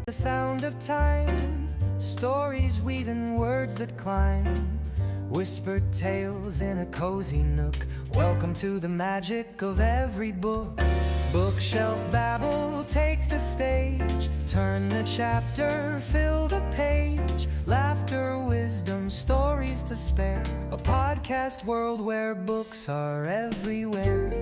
The sound of time, stories weaving words that climb, whispered tales in a cozy nook. Welcome to the magic of every book. Bookshelf Babble, take the stage, turn the chapter, fill the page. Laughter, wisdom, stories to spare. A podcast world where books are everywhere.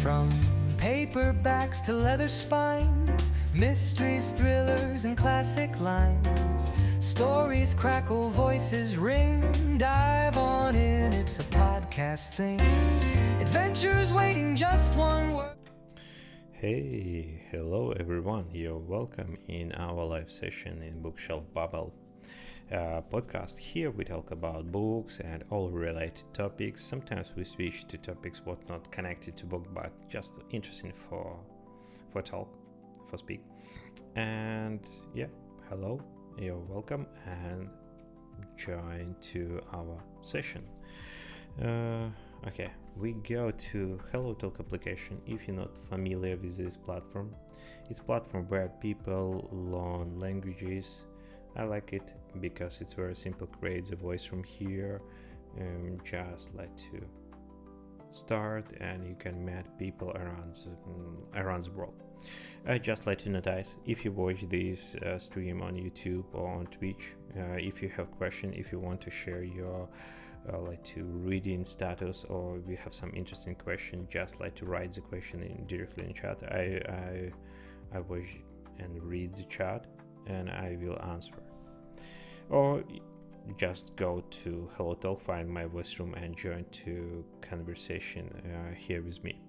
From paperbacks to leather spines, mysteries, thrillers, and classic lines. Stories crackle, voices ring. Dive on in, it's a podcast thing. Adventures waiting, just one word. Hey, hello everyone. You're welcome in our live session in Bookshelf Babble podcast. Here we talk about books and all related topics. Sometimes we switch to topics what not connected to book, but just interesting for talk, for speak. And yeah, hello, you're welcome and join to our session. Okay, we go to HelloTalk application. If you're not familiar with this platform, it's a platform where people learn languages. I like it because it's very simple. Create the voice from here, just like to start, and you can meet people around the world. I just like to notice, if you watch this stream on YouTube or on Twitch, if you have question, if you want to share your like to reading status, or we have some interesting question, just like to write the question directly in chat. I watch and read the chat and I will answer. Or just go to HelloTalk, find my voice room and join to conversation here with me.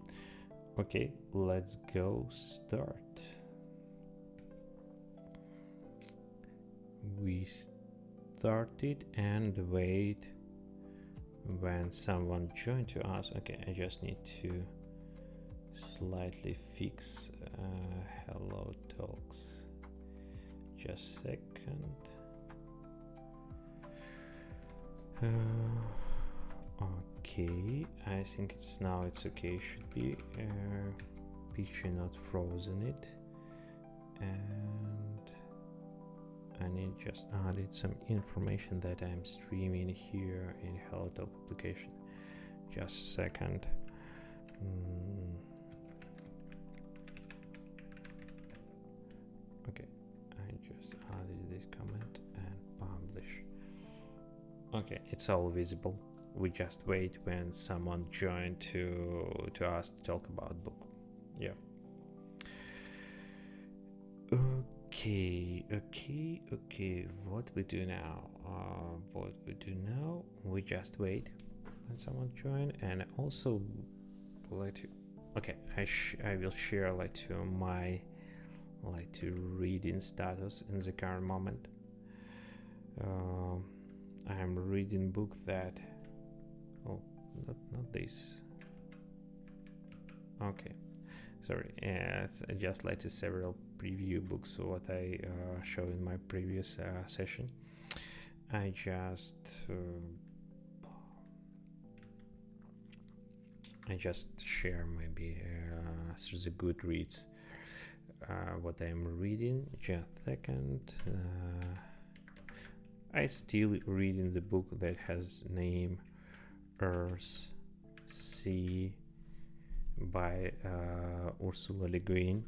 Okay, let's go start. We started and wait when someone joined to us. Okay, I just need to slightly fix Hello Talks. Just a second. Okay, I think it's okay. Should be picture not frozen it, and I need just added some information that I'm streaming here in HelloTalk application. Just a second. Okay, I just added this comment and publish. Okay, it's all visible. We just wait when someone joined to us to talk about book. Yeah. Okay. What we do now? We just wait when someone join, and also let. Okay, I will share like to my reading status in the current moment. I'm reading book that. Oh, not this. Okay, sorry. It's just like to several preview books. What I showed in my previous session. I just share maybe through the Goodreads what I'm reading. Just a second. I still reading the book that has name Earth Sea by Ursula Le Guin.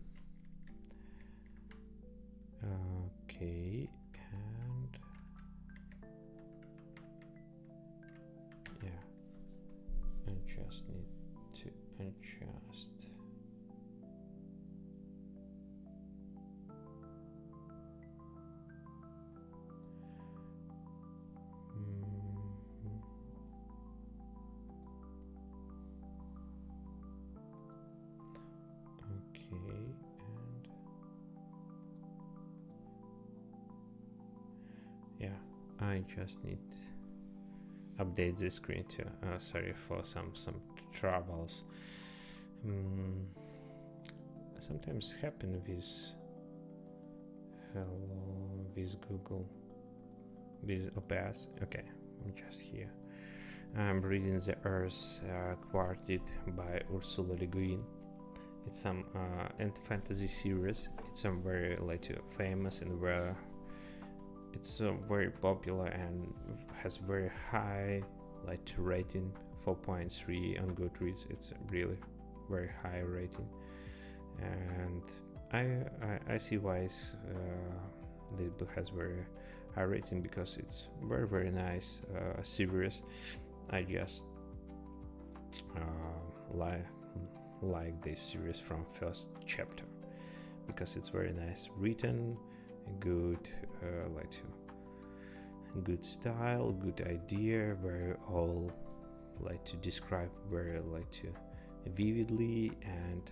Okay, and yeah, I just need to adjust. I just need update the screen too. Sorry for some troubles. Sometimes happen with Google, with OBS. Okay, I'm just here. I'm reading The Earth Quartet by Ursula Le Guin. It's some fantasy series. It's some very famous and it's very popular and has very high rating, 4.3 on Goodreads. It's really very high rating, and I see why this book has very high rating, because it's very nice series. I just like this series from first chapter, because it's very nice written, good good style, good idea, very all to describe very vividly, and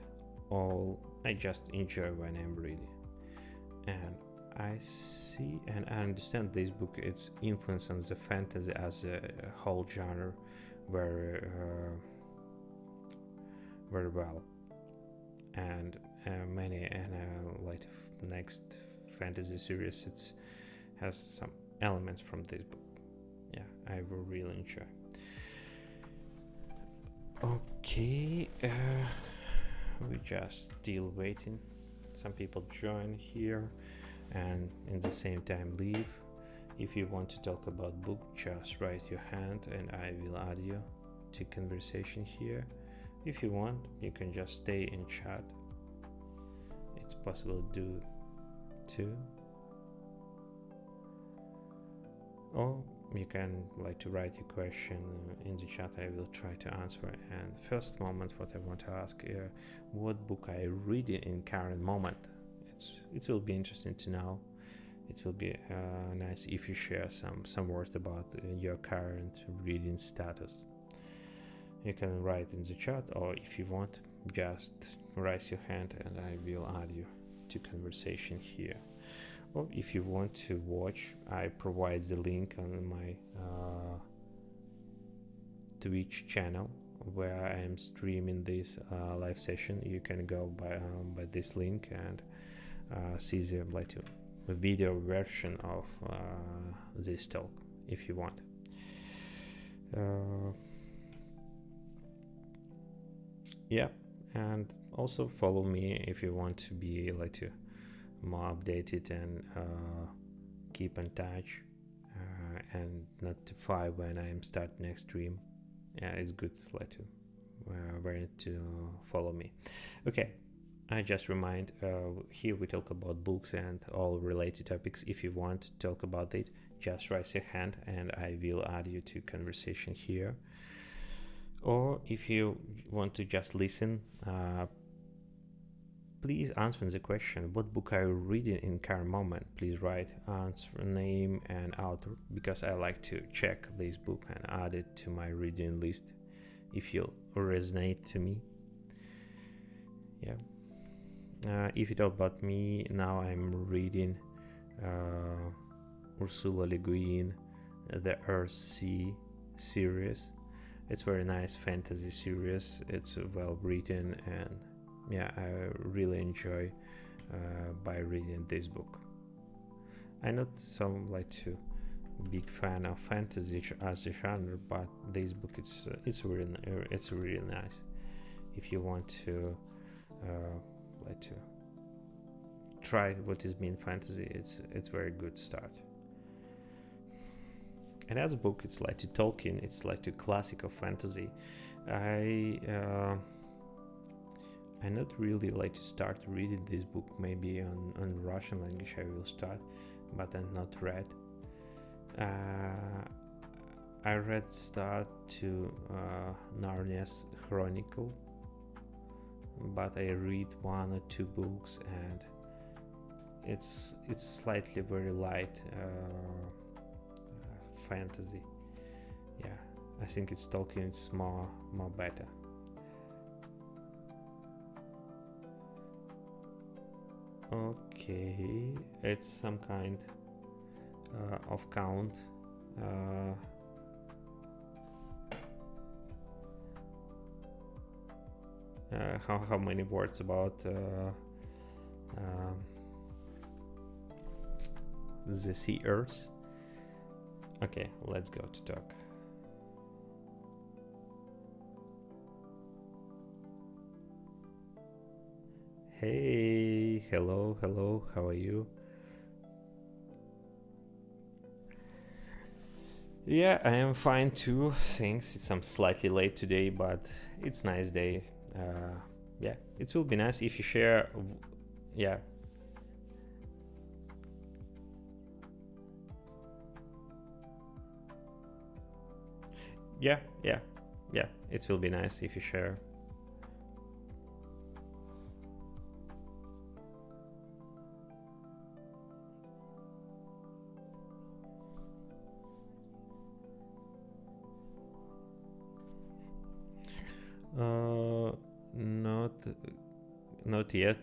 all I just enjoy when I'm reading. And I see and I understand this book, its influence on the fantasy as a whole genre very well, and many next fantasy series it has some elements from this book. Yeah, I will really enjoy. Okay, we just still waiting. Some people join here and in the same time leave. If you want to talk about book, just raise your hand and I will add you to conversation here. If you want, you can just stay in chat. It's possible to do too. Or you can to write your question in the chat. I will try to answer. And first moment, what I want to ask, what book I read in current moment. It will be interesting to know. It will be nice if you share some words about your current reading status. You can write in the chat, or if you want, just raise your hand and I will add you to conversation here. Or if you want to watch, I provide the link on my Twitch channel where I am streaming this live session. You can go by this link and see the video version of this talk if you want. Yeah, and also follow me if you want to be more updated and keep in touch and notify when I am start next stream. Yeah, it's good to follow me. Okay, I just remind here we talk about books and all related topics. If you want to talk about it, just raise your hand and I will add you to conversation here. Or if you want to just listen, please answer the question, what book are you reading in current moment? Please write answer, name and author, because I like to check this book and add it to my reading list if you resonate to me. Yeah. If you talk about me, now I'm reading Ursula Le Guin, The Earth Sea series. It's very nice fantasy series. It's well written, and yeah, I really enjoy by reading this book. I'm not so big fan of fantasy as a genre, but this book it's really nice. If you want to to try what is mean fantasy, it's very good start. Another book, it's to Tolkien, it's to classical fantasy. I not really to start reading this book. Maybe on Russian language I will start, but I'm not read. I read start to Narnia's Chronicle, but I read one or two books and it's slightly very light fantasy. Yeah, I think it's Tolkien's more better. Okay, it's some kind of count. How many words about the sea earth? Okay, let's go to talk. Hey, hello, hello, how are you? Yeah, I am fine too. Thanks. I'm slightly late today, but it's nice day. Yeah, it will be nice if you share. Yeah, yeah, yeah, yeah. It will be nice if you share. Not, not yet.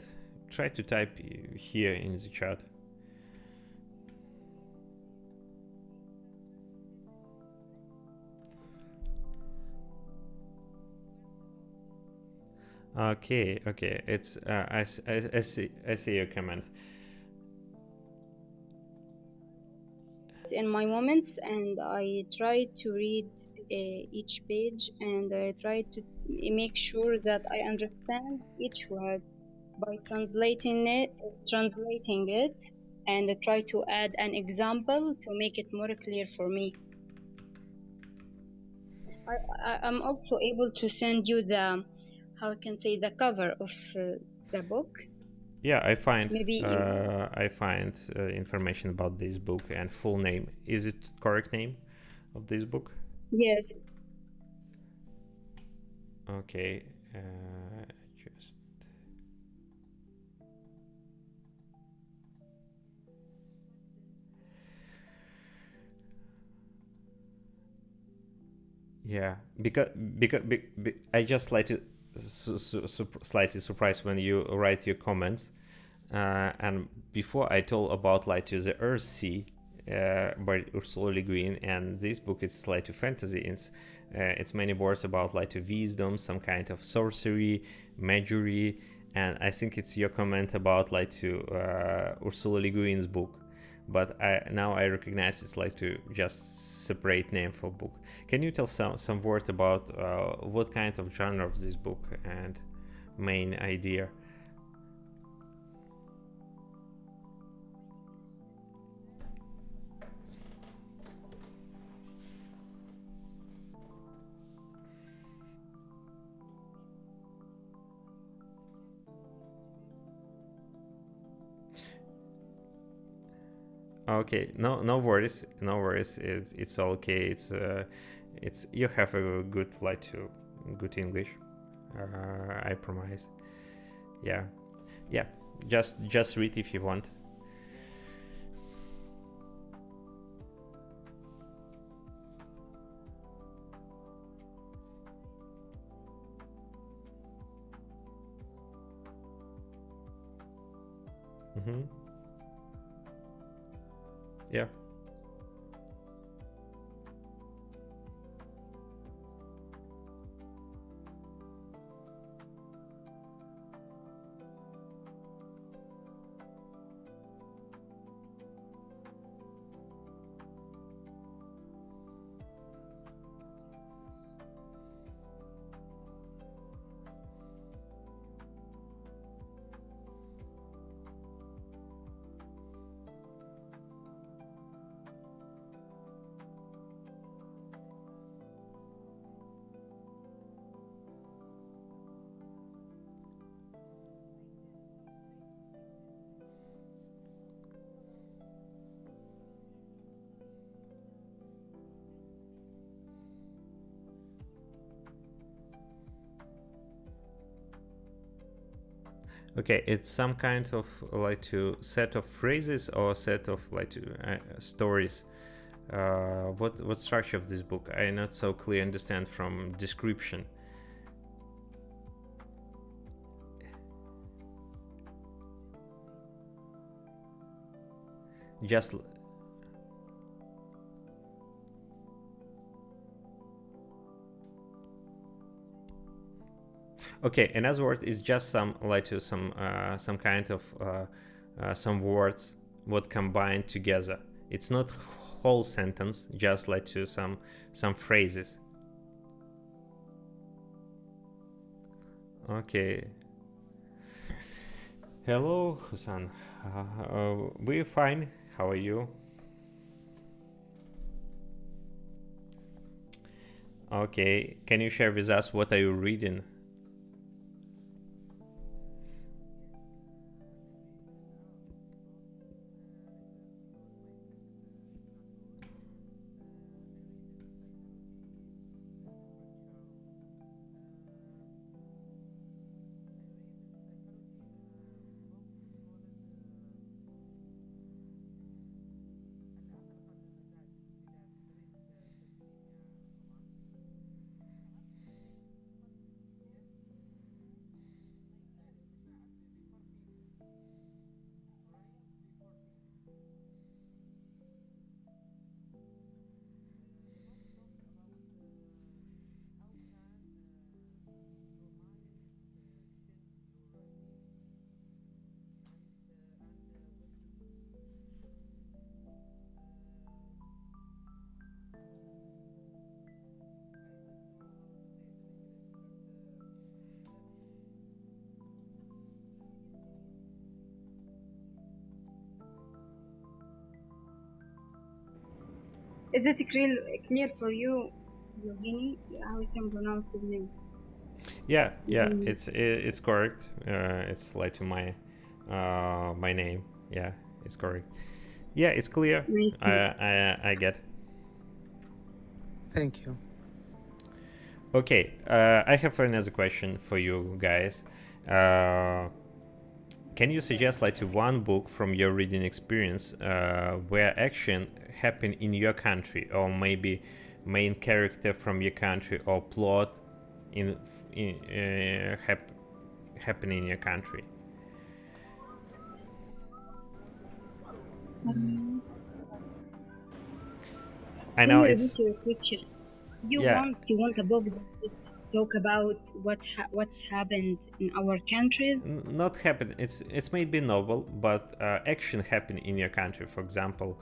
Try to type here in the chat. Okay, okay. It's I see your comment. In my moments, and I try to read each page, and I try to make sure that I understand each word by translating it, and I try to add an example to make it more clear for me. I'm also able to send you the, how I can say, the cover of the book. Yeah, Maybe I find information about this book and full name. Is it correct name of this book? yes. Okay, just yeah, because I just like to slightly surprised when you write your comments. And before I told about like to the Earth Sea by Ursula Le Guin, and this book is like to fantasy. It's many words about like to wisdom, some kind of sorcery, magic, and I think it's your comment about like to Ursula Le Guin's book. But now I recognize it's like to just separate name for book. Can you tell some word about what kind of genre of this book and main idea? Okay, no worries, no worries. It's okay. It's you have a good like to good English. I promise. Yeah, yeah. Just read if you want. Mm-hmm. Yeah. Okay, it's some kind of like to set of phrases or set of like to stories. What structure of this book? I not so clear understand from description. Just okay. Another word is just some like to some kind of some words what combined together. It's not whole sentence, just like to some phrases. Okay. Hello, Husan. We're fine. How are you? Okay. Can you share with us what are you reading? Is it clear for you, Eugenie? How we can pronounce your name? Yeah, Eugenie. it's correct. It's like to my name. Yeah, it's correct. Yeah, it's clear. Nice. I get. Thank you. Okay, I have another question for you guys. Uh, can you suggest like to one book from your reading experience where action happened in your country, or maybe main character from your country, or plot in happen in your country? Um, I can know you repeat it's your question? yeah, You want a book that talk about what's happened in our countries? not happen. It's maybe novel, but action happen in your country. For example,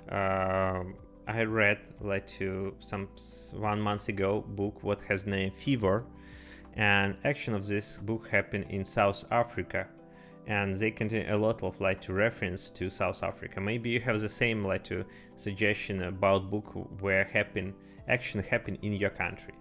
I read like to some 1 month ago book what has name Fever, and action of this book happened in South Africa, and they contain a lot of like to reference to South Africa. Maybe you have the same like to suggestion about book where action happen in your country.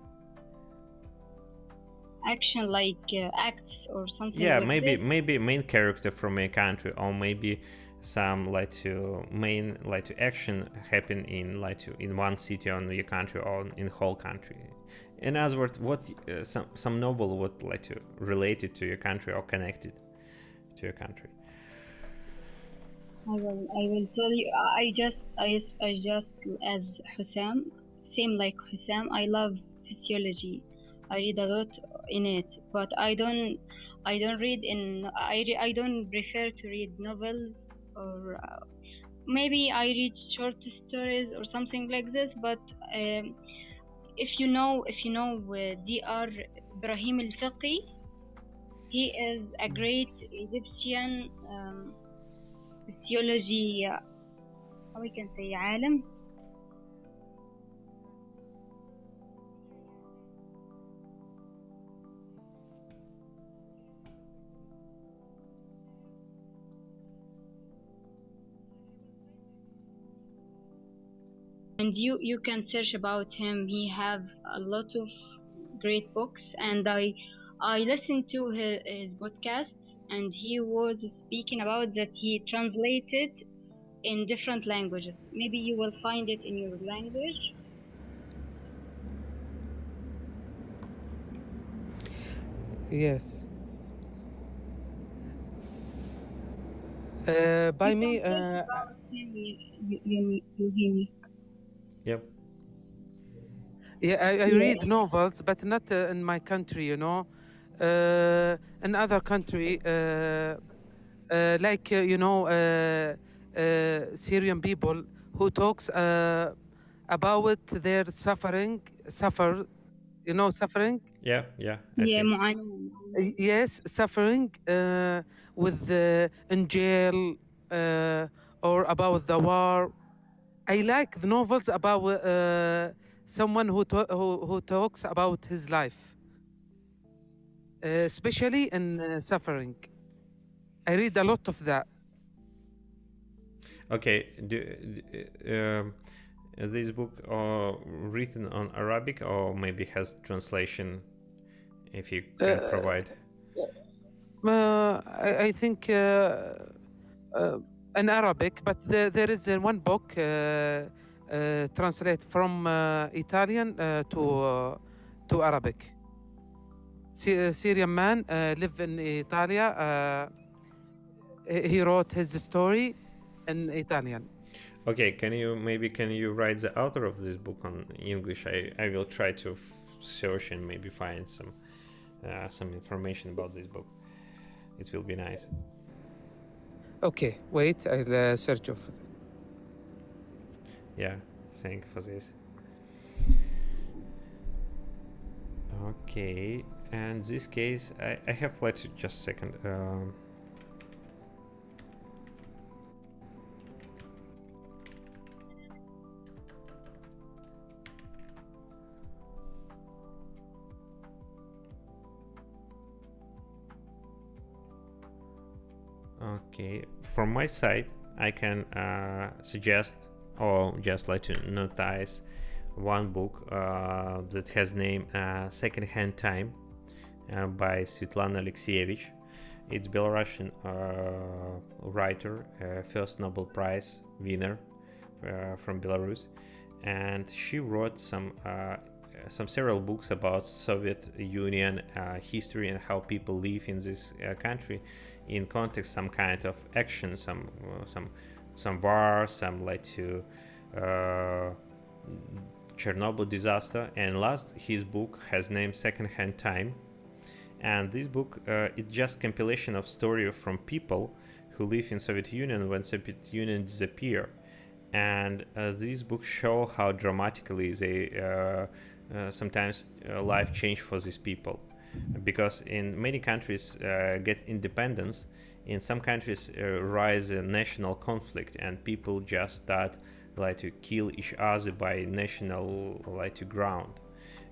Action like acts or something Yeah, like this? maybe main character from a country, or maybe some like to main like to action happen in like to in one city on your country or in whole country. In other words, what some novel what like to related to your country or connected to your country. I will tell you. I just as Hussam, same like Hussam. I love physiology. I read a lot in it, but I don't read in. I don't prefer to read novels or maybe I read short stories or something like this. But if you know Dr. Ibrahim al-Fiqi, he is a great Egyptian physiology. How we can say عالم. And you can search about him. He have a lot of great books, and I listened to his podcasts, and he was speaking about that he translated in different languages. Maybe you will find it in your language. Yes. You By can me, search about him. You hear me? Yep. yeah, I read Yeah. novels, but not in my country, in other country, like Syrian people who talks about their suffer, suffering. Yeah, I Yeah, see. معاناة. Yes, suffering with in jail or about the war. I like the novels about someone who talks about his life, especially in suffering. I read a lot of that. Okay, is this book written on Arabic or maybe has translation? If you can provide. I think in Arabic, but there is one book translate from Italian to Arabic. Syrian man live in Italia. He wrote his story in Italian. Okay, can you write the author of this book on English? I will try to search and maybe find some information about this book. It will be nice. Okay, wait, I'll search of it. Yeah, thank you for this. Okay, and this case, I have let you just a second. Okay, from my side, I can suggest or just like to notice one book that has name Secondhand Time by Svetlana Alexievich. It's Belarusian writer, first Nobel Prize winner from Belarus, and she wrote some several books about Soviet Union history and how people live in this country in context some kind of action, some war, some led to Chernobyl disaster. And last his book has named Secondhand Time, and this book it's just compilation of story from people who live in Soviet Union when Soviet Union disappeared. And these books show how dramatically they sometimes life change for these people, because in many countries get independence, in some countries rise a national conflict and people just start like to kill each other by national like to ground,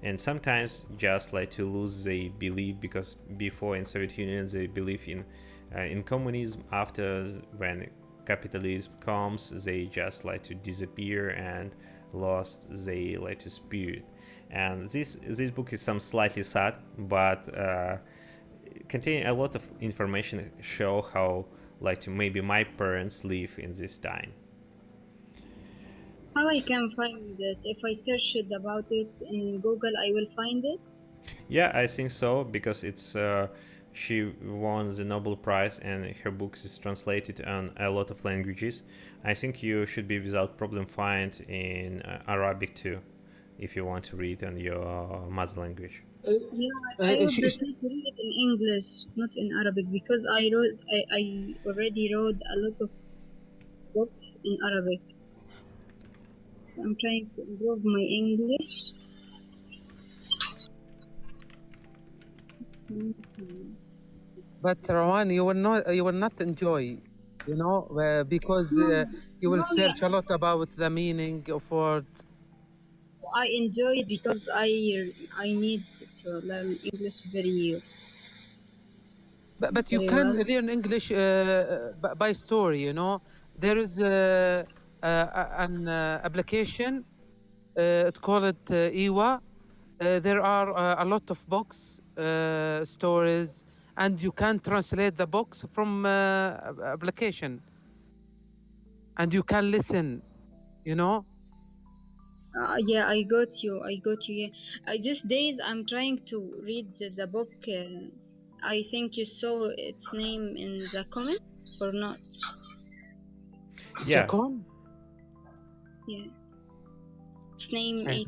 and sometimes just like to lose their belief, because before in Soviet Union they believe in communism. After when capitalism comes, they just like to disappear and lost their like to spirit. And this book is some slightly sad, but contain a lot of information, show how like to maybe my parents live in this time. How I can find it? If I search it about it in Google, I will find it. Yeah, I think so, because it's she won the Nobel Prize and her book is translated on a lot of languages. I think you should be without problem find in Arabic too, if you want to read on your mother language. Yeah, I would prefer to read it in English, not in Arabic, because I already wrote a lot of books in Arabic. I'm trying to improve my English. But Rawan, you will not enjoy, because you will search a lot about the meaning of words. I enjoy it because I need to learn English very But you very can well. learn English by story. There is an application. It's called Iwa. There are a lot of books, stories, and you can translate the books from application, and you can listen. You know. Yeah, I got you. Yeah. These days I'm trying to read the book. I think you saw its name in the comment or not? Yeah. Chacon? Yeah. Its name I-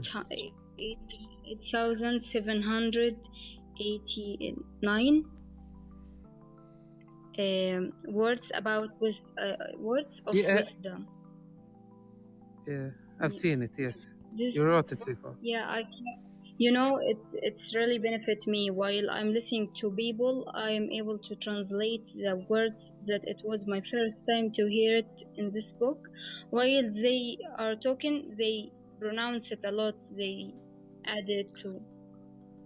8789. Words about words of Yeah, wisdom. yeah, I've Yes. seen it. Yes, This you wrote it before. yeah, it's really benefit me while I'm listening to people. I'm able to translate the words that it was my first time to hear it in this book. While they are talking, they pronounce it a lot. They add it to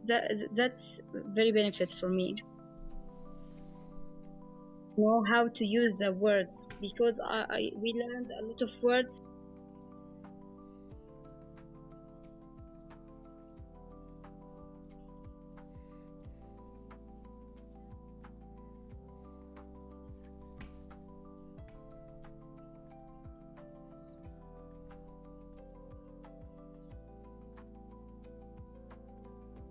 that. That's very benefit for me. know how to use the words, because we learned a lot of words.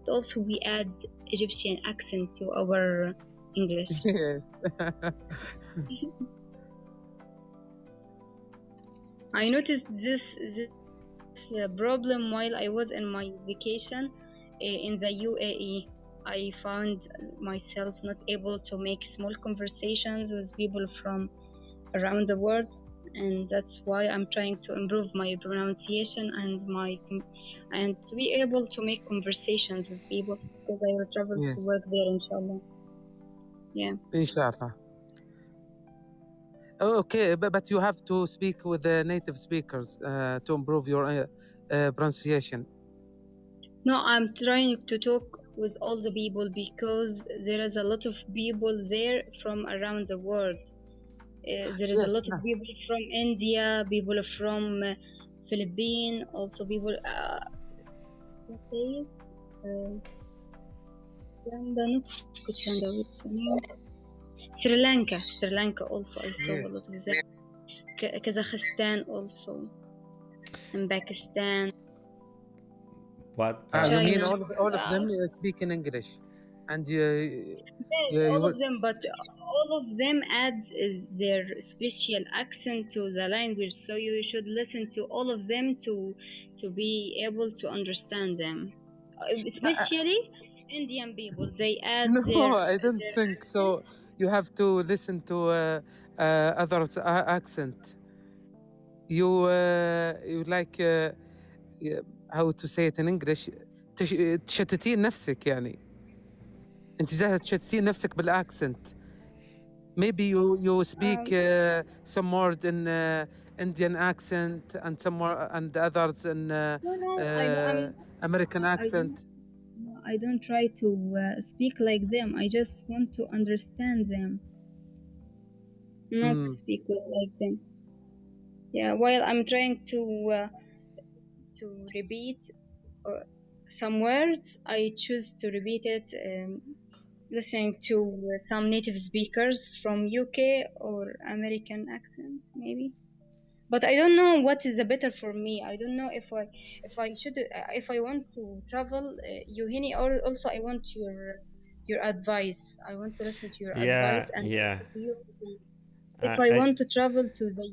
Also, we add Egyptian accent to our English. Yes. I noticed this problem while I was in my vacation in the UAE. I found myself not able to make small conversations with people from around the world, and that's why I'm trying to improve my pronunciation and to be able to make conversations with people, because I will travel to Yes. work there, inshallah. Yeah. Inshallah. Oh, okay, but you have to speak with the native speakers to improve your pronunciation. No, I'm trying to talk with all the people, because there is a lot of people there from around the world. There is a Yes. lot of people from India, people from Philippines, also people. Let's say it. Scotland, not Scotland. What's the name? Sri Lanka. Sri Lanka also. I saw Yes. a lot of them. Kazakhstan also, and Pakistan, But You mean China. all of them speak in English, and Yes, you all will. of them, but all of them add their special accent to the language. So you should listen to all of them to be able to understand them. Especially Indian people, they add No, I don't their think accent. so. You have to listen to others' accent. You like yeah, how to say it in English. تشتتين نفسك يعني. انت جالسة تشتتين نفسك بالاكسنت. Maybe you speak Um, some word in Indian accent and some more and the others in no, no, American I accent. don't. No, I don't try to speak like them. I just want to understand them, not Mm. speak like them. Yeah, while I'm trying to repeat some words, I choose to repeat it, listening to some native speakers from UK or American accent, maybe. But I don't know what is the better for me. I don't know if I should if I want to travel, Yuhini, or also I want your advice. I want to listen to your yeah, advice, and yeah. if I, I I, want to travel to the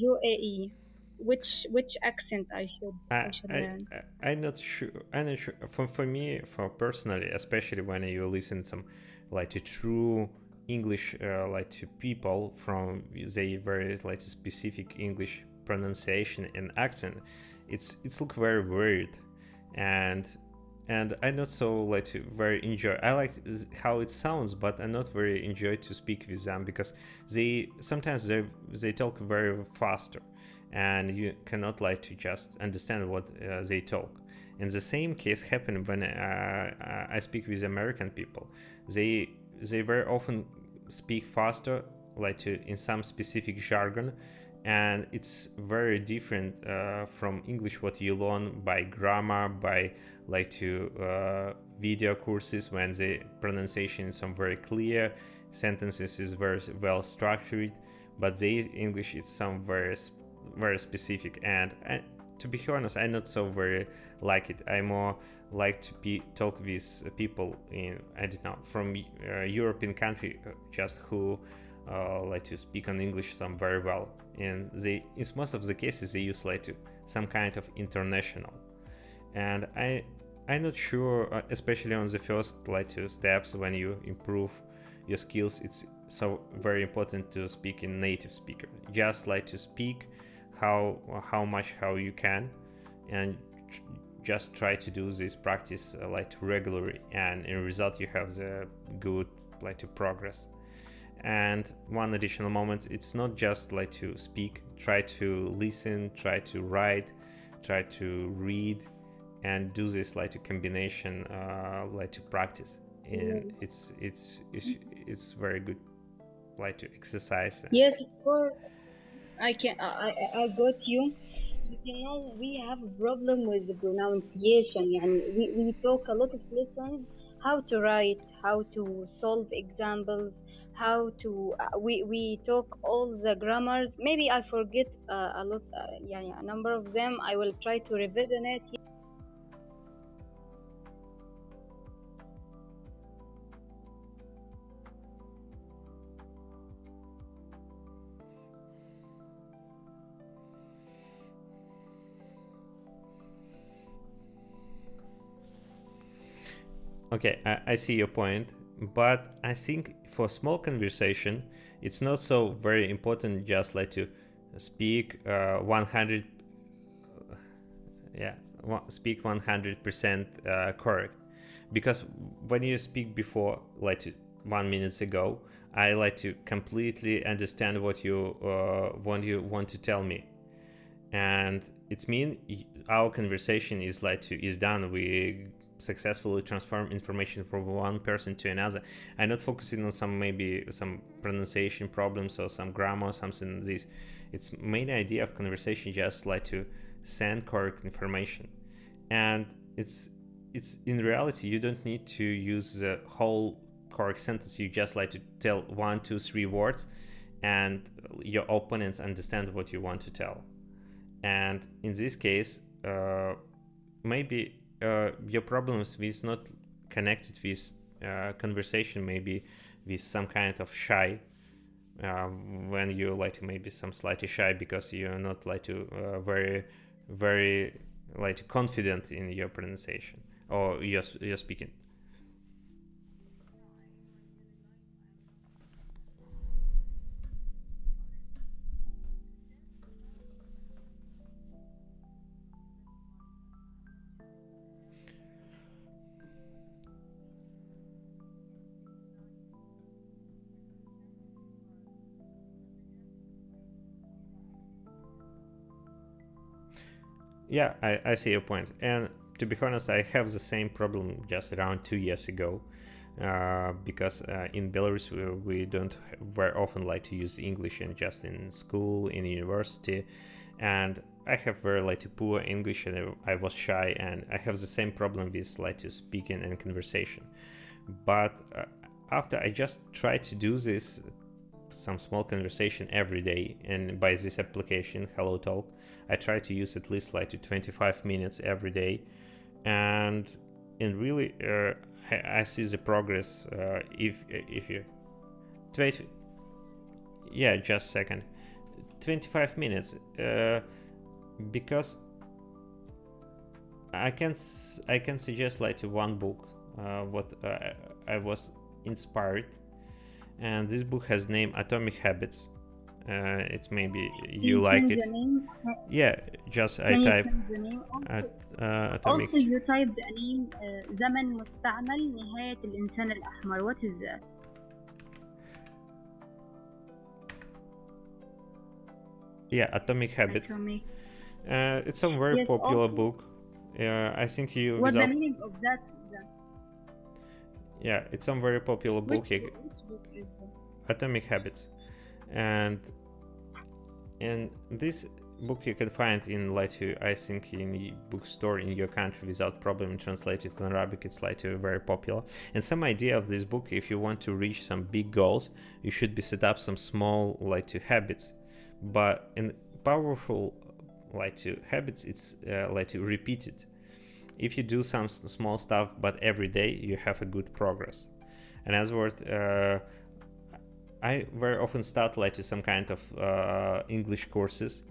UAE, which accent I, I should I, learn. I'm not sure. I'm not sure. For me, for personally, especially when you listen some like to true English, like to people from the very like specific English pronunciation and accent, it's look very weird, and I not so like to very enjoy. I like how it sounds, but I not very enjoy to speak with them because they sometimes they talk very faster, and you cannot like to just understand what they talk. And the same case happened when I speak with American people. They very often speak faster, like to in some specific jargon, and it's very different from English what you learn by grammar, by like to video courses when the pronunciation is some very clear, sentences is very well structured, but the English is some very specific. And to be honest, I not so very like it. I more like to talk with people in, I don't know, from European country, just who like to speak on English some very well, and they in most of the cases they use like to some kind of international. And I'm not sure, especially on the first like two steps when you improve your skills, it's so very important to speak in native speaker. Just like to speak how much how you can, and just try to do this practice like regularly, and in result you have the good like to progress. And one additional moment, it's not just like to speak, try to listen, try to write, try to read, and do this like a combination like to practice, and it's very good. like to exercise. Yes, of course. I got you. But you know, we have a problem with the pronunciation. يعني we talk a lot of lessons, how to write, how to solve examples, how to we talk all the grammars. Maybe I forget a lot, يعني a number of them. I will try to revision it. Okay, I see your point, but I think for small conversation, it's not so very important just like to speak 100, yeah, speak 100% correct, because when you speak before like 1 minute ago, I like to completely understand what you want to tell me, and it's mean our conversation is is done. We successfully transform information from one person to another. I'm not focusing on some maybe some pronunciation problems or some grammar or something. This it's main idea of conversation just like to send correct information, and it's in reality you don't need to use the whole correct sentence. You just like to tell 1, 2, 3 words, and your opponents understand what you want to tell. And in this case, maybe your problems is not connected with conversation, maybe with some kind of shy, when you like to maybe some slightly shy because you're not like to very like confident in your pronunciation or your speaking. Yeah, I see your point. And to be honest, I have the same problem just around 2 years ago, because in Belarus we don't very often like to use English, and just in school, in university, and I have very like poor English, and I was shy, and I have the same problem with like to speaking and conversation. But after I just tried to do this some small conversation every day, and by this application Hello Talk I try to use at least like 25 minutes every day, and really I see the progress. If you 20, yeah, just a second, 25 minutes, because I can suggest like one book what I was inspired, and this book has name Atomic Habits. It's maybe Can you you like send it. the name? Yeah, just I Can you type send the name? at, Atomic. Also, you type the name زمن مستعمل نهاية الإنسان الأحمر. What is that? Yeah, Atomic Habits. Atomic. It's a very Yes, popular also. book. I think you What the without. meaning of that? Yeah, it's a very popular book. Which book is that? Atomic Habits, and this book you can find in I think in the bookstore in your country without problem. Translated from Arabic, it's very popular. And some idea of this book, if you want to reach some big goals, you should be set up some small habits, but in powerful habits, it's to repeat it. If you do some small stuff but every day, you have a good progress. And as word, I very often start to some kind of English courses,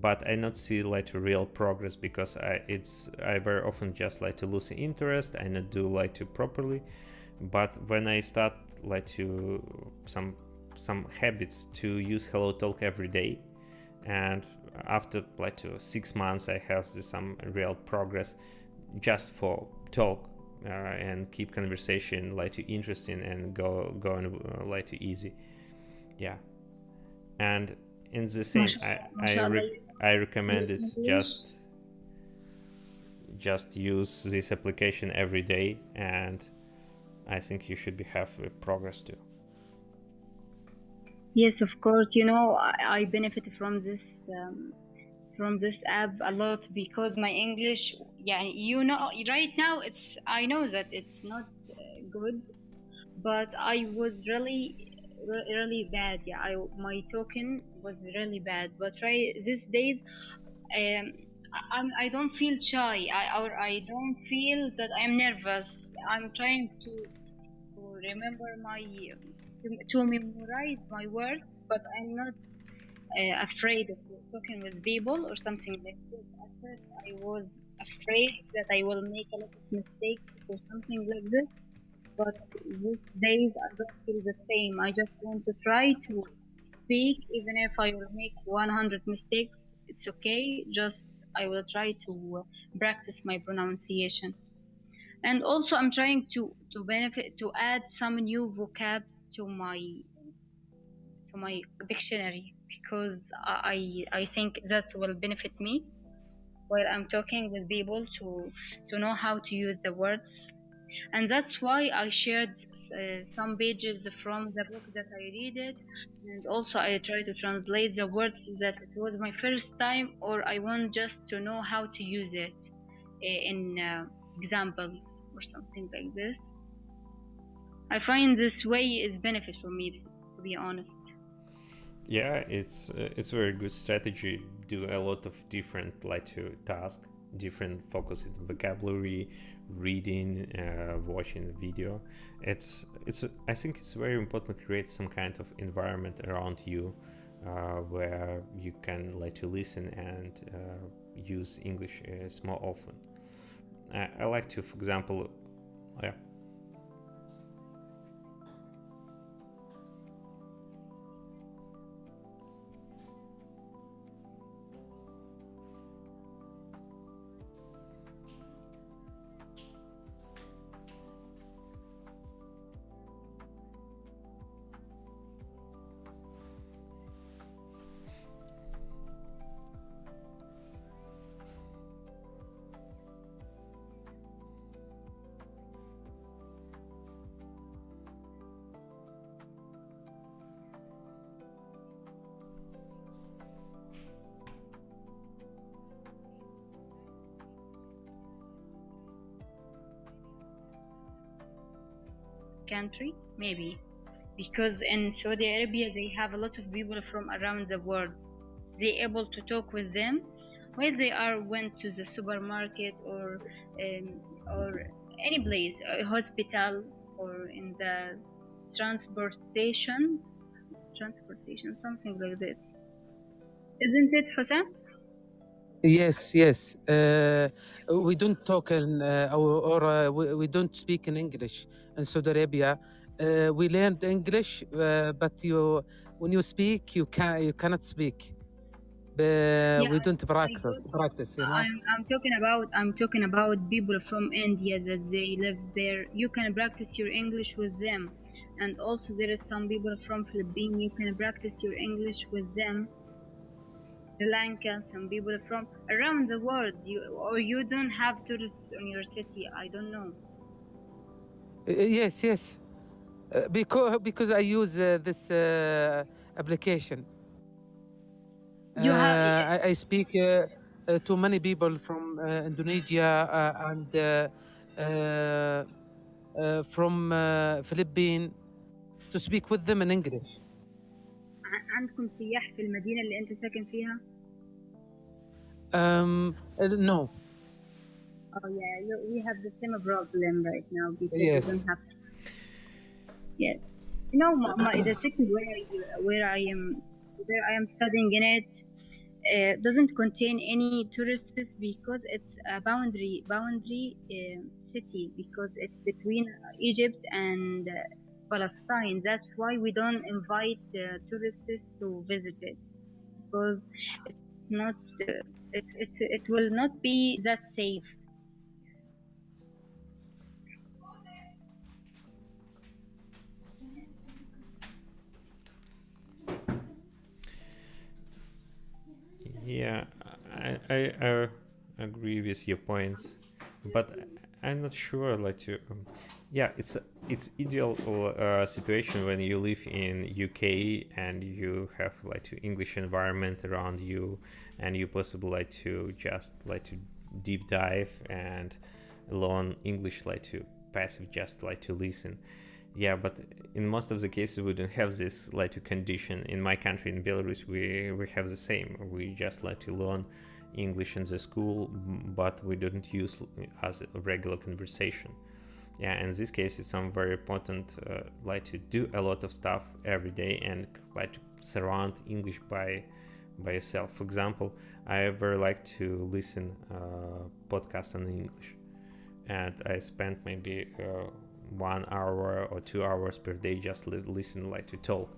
but I not see real progress, because I very often just to lose interest. I not do to properly. But when I start to some habits to use Hello Talk every day, and after to 6 months I have some real progress just for talk, and keep conversation interesting and go on easy. Yeah. And in the same, I recommend it just use this application every day, and I think you should have progress too. Yes, of course. You know, I benefit from this app a lot because my English, yeah, you know, right now I know that it's not good, but I was really bad. Yeah, my token was really bad. But right these days, um, I don't feel shy. I don't feel that I'm nervous. I'm trying to remember to memorize my words, but I'm not afraid of talking with people or something like this. At first, I was afraid that I will make a lot of mistakes or something like this. But these days, I don't feel the same. I just want to try to speak, even if I will make 100 mistakes. It's okay. Just I will try to practice my pronunciation. And also, I'm trying to benefit to add some new vocabs to my dictionary because I think that will benefit me while I'm talking with people to know how to use the words. And that's why I shared some pages from the book that I read it, and also I try to translate the words that it was my first time or I want just to know how to use it in examples or something like this. I find this way is beneficial for me, to be honest. Yeah, it's a very good strategy. Do a lot of different like to task, different focus in vocabulary, reading, watching video. It's I think it's very important to create some kind of environment around you where you can like to listen and use English more often. I like to, for example, yeah. Country, maybe. Because in Saudi Arabia they have a lot of people from around the world. They able to talk with them while they are went to the supermarket or any place, a hospital or in the transportation, something like this. Isn't it, Hussein? Yes, yes. We don't talk in, we don't speak in English in Saudi Arabia. We learned English, but when you speak, you cannot speak. Yeah, We don't I got practice, you know. I'm talking about people from India that they live there. You can practice your English with them, and also there is some people from Philippines. You can practice your English with them. Sri Lanka, some people from around the world. You don't have tourists in your city. I don't know. Yes, yes. Because I use this application. You have I speak to many people from Indonesia and from Philippines to speak with them in English. عندكم سياح في المدينة اللي أنت ساكن فيها؟ No. Oh yeah, we have the same problem right now because we don't Yes. have. Yeah, you know, the city where I am studying in it doesn't contain any tourists because it's a boundary city because it's between Egypt and Palestine. That's why we don't invite tourists to visit it because it's not it will not be that safe. Yeah, I agree with your points, but I'm not sure. Like to, yeah, it's ideal situation when you live in UK and you have like to English environment around you, and you possibly like to just like to deep dive and learn English like to passive, just like to listen. Yeah, but in most of the cases we don't have this like to condition. In my country, in Belarus, we have the same. We just like to learn English in the school, but we don't use as a regular conversation. Yeah, in this case it's very important like to do a lot of stuff every day and like to surround English by yourself. For example, I very like to listen podcasts in English, and I spend maybe 1 hour or 2 hours per day just listen like to talk.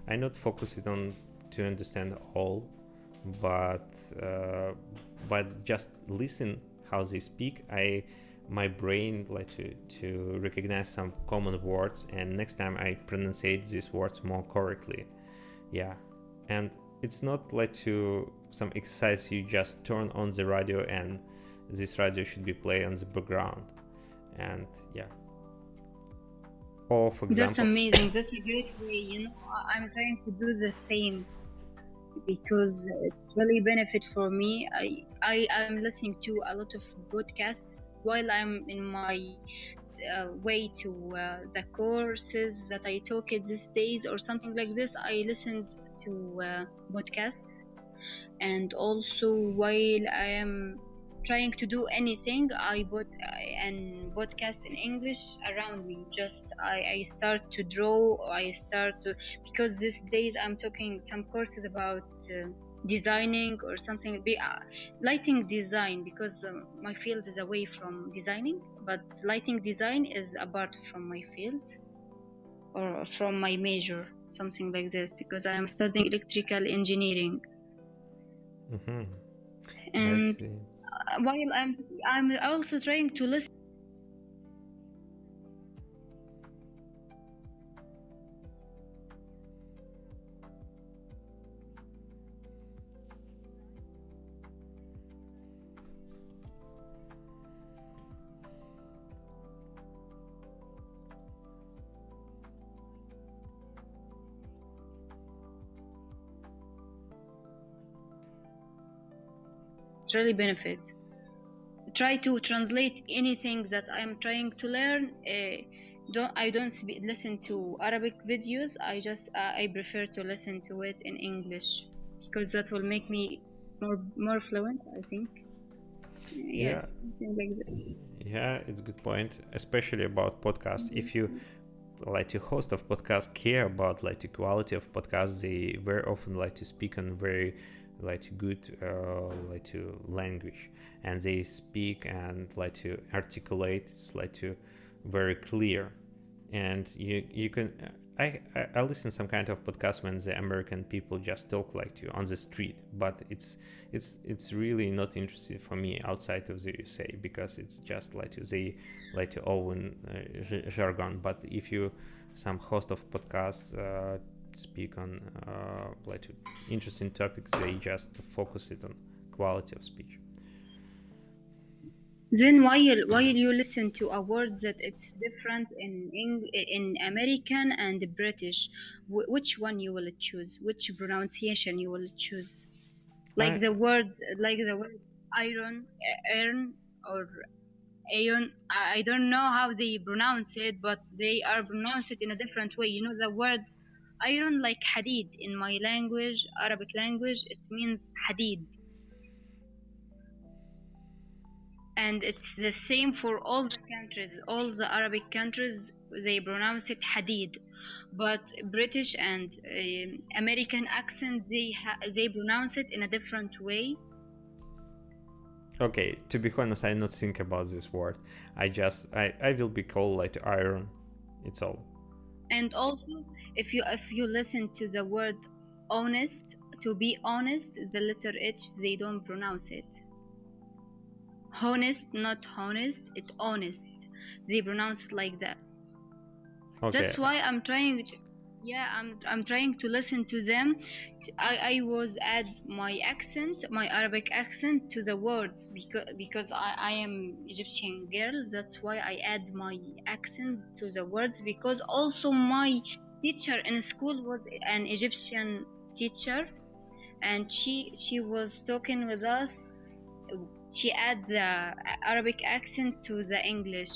I not focus it on to understand all, but just listen how they speak. My brain like to recognize some common words, and next time I pronunciate these words more correctly. Yeah, and it's not like to some exercise you just turn on the radio and this radio should be played on the background. And yeah, or for That's example, amazing. That's a great way. I'm trying to do the same because it's really benefit for me. I am listening to a lot of podcasts while I'm in my way to the courses that I took it these days or something like this. I listened to podcasts, and also while I am trying to do anything, I put an podcast in English around me. Just I start to draw, I start to, because these days I'm taking some courses about designing or something, lighting design, because my field is away from designing, but lighting design is apart from my field or from my major, something like this, because I am studying electrical engineering. I And see. while I'm also trying to listen. It's really benefit. Try to translate anything that I'm trying to learn. I don't listen to Arabic videos. I prefer to listen to it in English, because that will make me more fluent, I think. Yeah, Yes, something like this. yeah, it's a good point, especially about podcasts. If you like to host of podcast care about like the quality of podcasts, they very often like to speak on very like to good like to language, and they speak and like to articulate. It's like to very clear, and you can I listen some kind of podcast when the American people just talk like to on the street, but it's really not interesting for me outside of the USA, because it's just like to they like to own jargon. But if you some host of podcasts speak on like to interesting topics, they just focus it on quality of speech. Then while you listen to a word that it's different in American and British, which one you will choose? Which pronunciation you will choose? I Like the word iron, iron, or aeon. I don't know how they pronounce it, but they are pronounced it in a different way. The word iron, like hadid in my language, Arabic language, it means hadid. And it's the same for all the countries, all the Arabic countries, they pronounce it hadid. But British and American accent, they pronounce it in a different way. Okay, to be honest, I not think about this word. I will be called like iron. It's all. And also, if you listen to the word honest, to be honest, the letter H, they don't pronounce it. Honest, not honest, it's honest. They pronounce it like that. Okay. That's why I'm trying Yeah, I'm trying to listen to them. I was add my accent, my Arabic accent to the words, because I am Egyptian girl. That's why I add my accent to the words, because also my teacher in school was an Egyptian teacher, and she was talking with us. She add the Arabic accent to the English,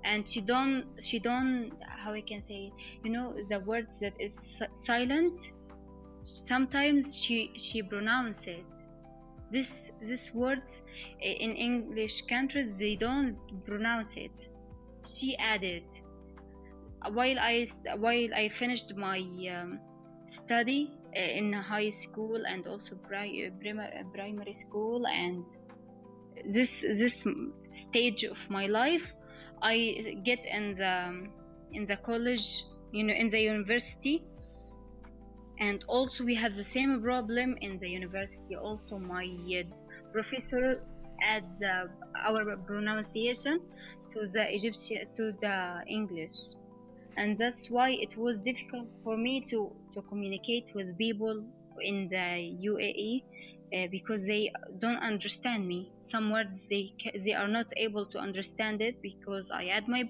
and she don't how I can say it, the words that is silent. Sometimes she pronounce it, this words in English countries they don't pronounce it. She added while I finished my study in high school, and also primary school, and this stage of my life, I get in the college, in the university. And also we have the same problem in the university. Also my professor adds our pronunciation to the Egyptian, to the English. And that's why it was difficult for me to communicate with people in the UAE, because they don't understand me. Some words they are not able to understand it, because I add my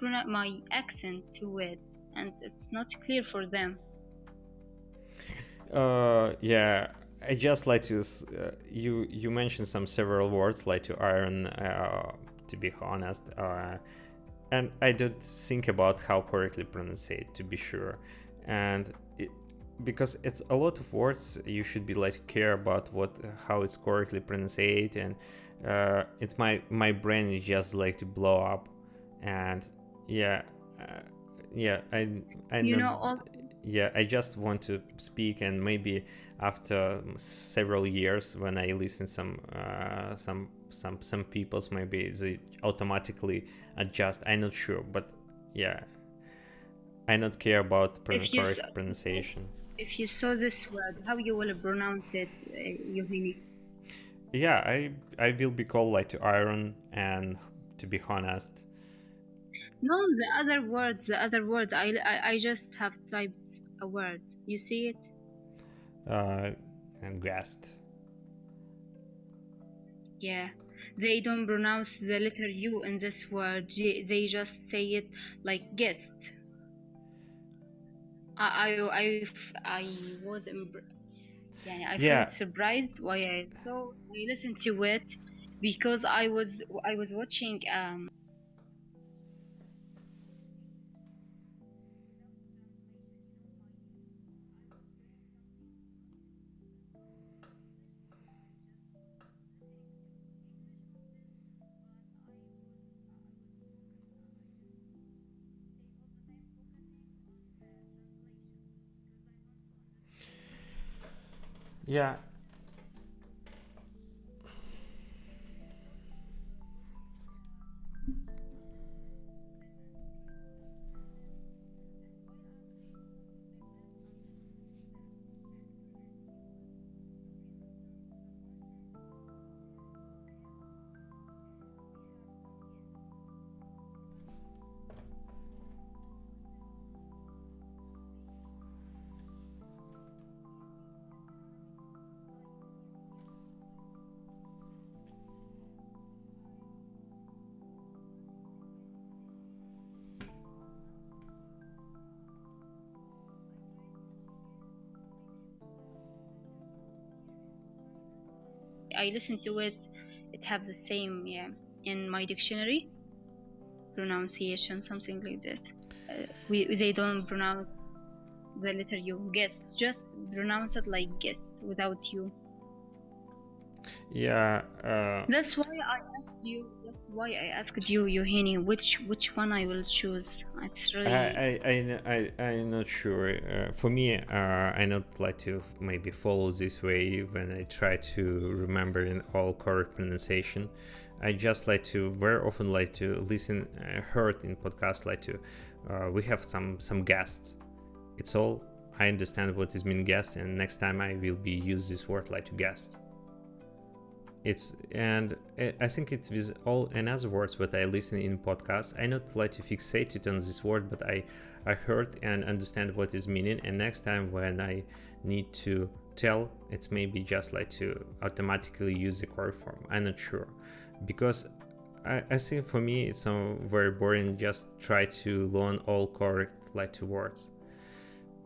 accent to it, and it's not clear for them. Yeah, I just like to you mentioned some several words like to iron, to be honest, and I don't think about how correctly pronounce it, to be sure. And because it's a lot of words, you should be like care about how it's correctly pronounced, and it's my brain is just like to blow up. And yeah, yeah, I You know. know, all Yeah, I just want to speak, and maybe after several years, when I listen some people's, maybe they automatically adjust. I'm not sure, but yeah, I not care about if you correct pronunciation. if you saw this word, how you will pronounce it, Yohini? Yeah, I will be called like to iron, and to be honest, No, the other words. I just have typed a word. You see it? uh, and guest. Yeah. They don't pronounce the letter U in this word. They just say it like guest. I was yeah, I felt Yeah, surprised why I listened to it, because I was watching yeah, I listened to it. It have the same, yeah, in my dictionary pronunciation, something like this. They don't pronounce the letter U. Guest, just pronounce it like guest without you. yeah. That's why I asked you, Yohini, which one I will choose. It's really I'm not sure. For me, I not like to maybe follow this way when I try to remember in all correct pronunciation. I just like to very often like to listen, heard in podcasts like to. We have some guests. It's all. I understand what is mean guest, and next time I will be use this word like to guest. It's and I think it's with all another words that I listen in podcasts. I not like to fixate it on this word, but I I heard and understand what is meaning, and next time when I need to tell, it's maybe just like to automatically use the correct form. I'm not sure, because I think for me it's very boring just try to learn all correct like to words.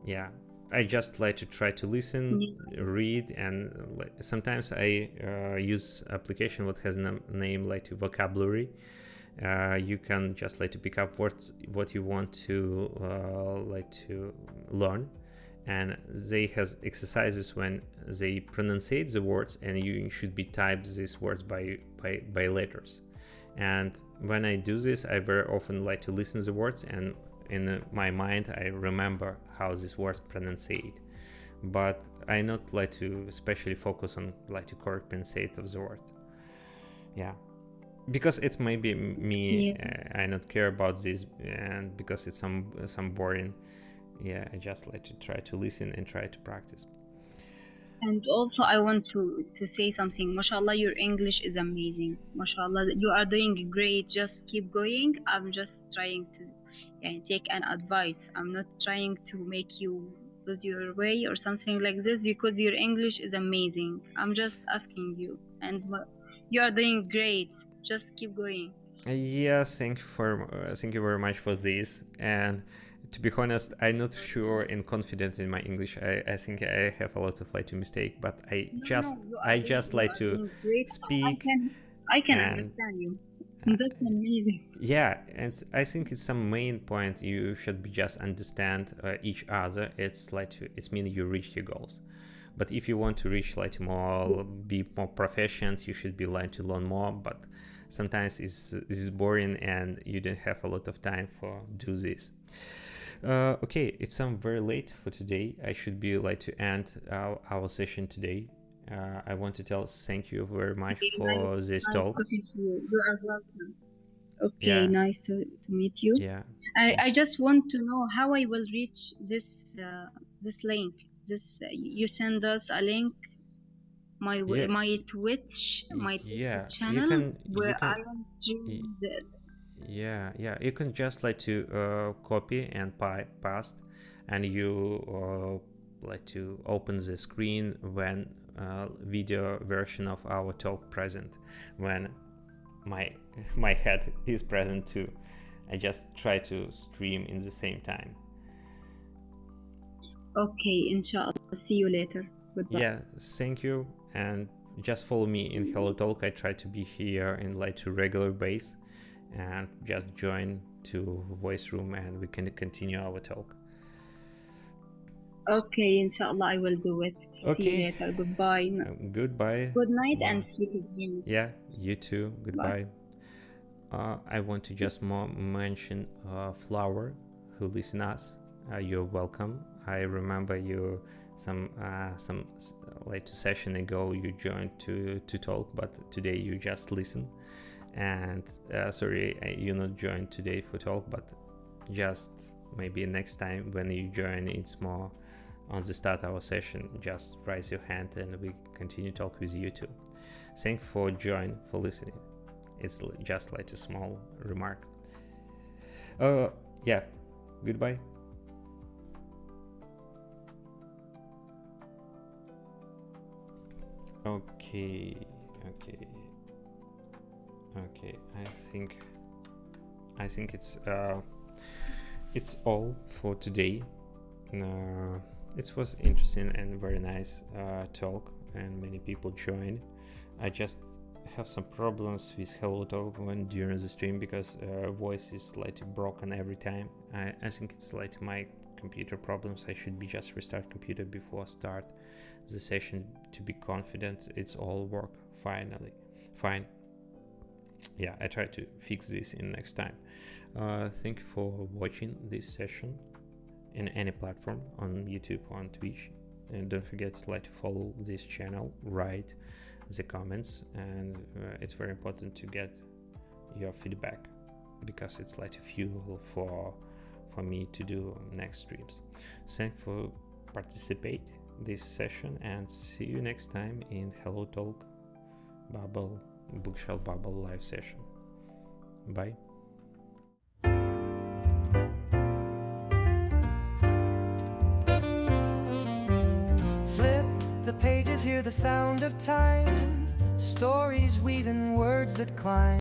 Yeah, I just like to try to listen, read, and sometimes I use application what has name like to vocabulary. You can just like to pick up words what you want to like to learn, and they has exercises when they pronunciate the words, and you should be type these words by letters. And when I do this, I very often like to listen to the words, and in my mind I remember how these words pronunciate, but I not like to especially focus on like to correct pronunciate of the word. Yeah, because it's maybe me, I not care about this, and because it's some boring. Yeah, I just like to try to listen and try to practice. And also, I want to say something. MashaAllah, your English is amazing. MashaAllah, you are doing great. Just keep going. I'm just trying to take an advice. I'm not trying to make you lose your way or something like this, because your English is amazing. I'm just asking you. And you are doing great. Just keep going. Yes, thank you very much for this. And to be honest, I'm not sure and confident in my English. I think I have a lot of like to mistake, but I just like to speak. I can understand you. That's amazing. Yeah, and I think it's some main point. You should be just understand each other. It's like it's mean you reach your goals. But if you want to reach like more, be more proficient, you should be like to learn more. But sometimes it's boring and you don't have a lot of time for do this. Okay, it's very late for today. I should be like to end our session today. I want to tell thank you very much for this talk. You are welcome. Okay, nice to meet you. Yeah. I just want to know how I will reach this link. You send us a link. My Twitch channel where I am doing the. Yeah, you can just like to copy and paste, and you like to open the screen when video version of our talk present, when my head is present too. I just try to stream in the same time. Okay, inshallah. See you later. Goodbye. Yeah, thank you, and just follow me in Hello Talk. I try to be here in like to regular base, and just join to voice room, and we can continue our talk. Okay, inshallah, I will do it. Okay. See you later. Goodbye. Goodbye. Good night and sweet dreams. Yeah, you too. Goodbye. I want to just mention Flower, who listen us. You're welcome. I remember you some like 2 session ago you joined to talk, but today you just listen. And sorry, you not joined today for talk, but just maybe next time when you join, it's more on the start of our session, just raise your hand and we continue talk with you too. Thanks for join, for listening. It's just like a small remark. Yeah, goodbye. Okay. I think it's all for today. It was interesting and very nice talk, and many people joined. I just have some problems with Hello Talk when during the stream, because voice is slightly broken every time. I think it's like my computer problems. I should be just restart computer before start the session to be confident it's all work fine. Yeah, I try to fix this in next time. Thank you for watching this session in any platform, on YouTube or on Twitch, and don't forget to follow this channel, write the comments, and it's very important to get your feedback, because it's like a fuel for me to do next streams. Thank you for participate this session, and see you next time in Hello Talk Babble, Bookshelf Babble live session. Bye. hear the sound of time, stories weaving words that climb.